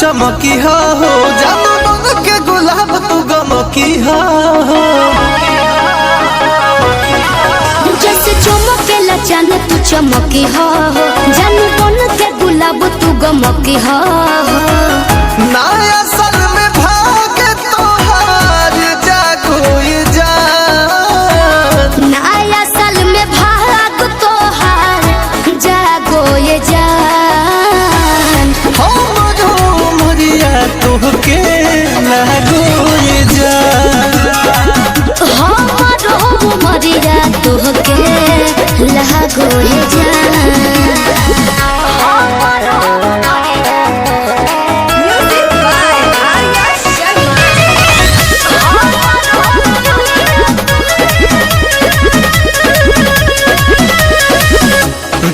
चमकी हो जादू बन के गुलाब तू गमकी हो। जैसे चमकेला चांद तू चमकी हो जानू बन के गुलाब तू गमकी हो। नया साल में भाग तोहार जागो ये जान, नया साल में भाग तोहार जागो ये जान। हमरो मरिया तोहके लागो ये जान, हमरो मरिया तोहके लागो ये जान।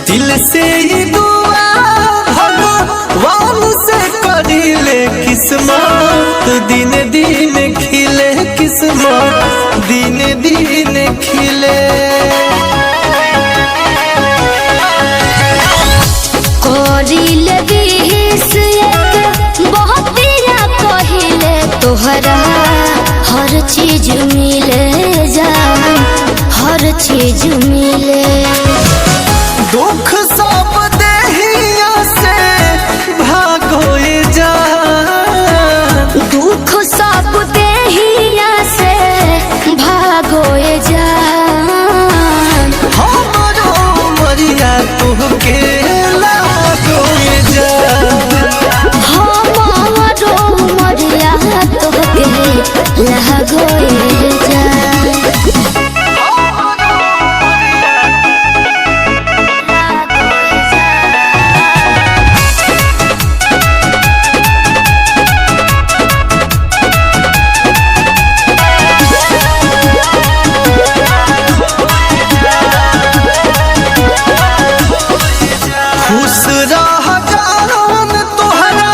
दिल से ही दुआ भगवान से करीले किस्मत दिन दिन खिले, किस्मत दिन दिन खिले। करीले बीस एक बहुतिया कहिले तोहरा हर चीज मिले जान, हर चीज मिले। दुख सब देहिया से भागो ये जान, दुख सब देहिया से भागो ये जान। हमरो मरिया तोहके लागो ये जान, हमरो मरिया तोहके लागो ये जान। खुश रह जान तोहरा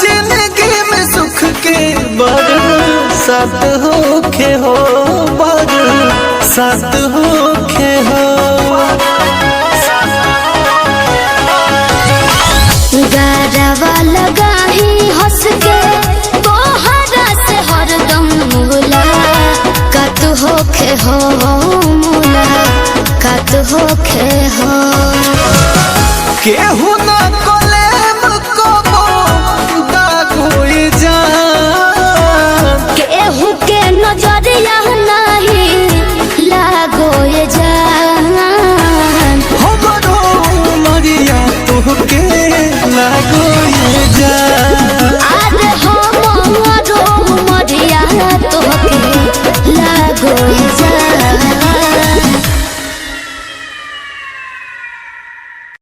जिंदगी में सुख के बरसात होखे हो, बरसात होखे हो। गारवा लगाही हंस के तोहरा से हरदम मुलाकात होखे हो, मुलाकात होखे हो। केहू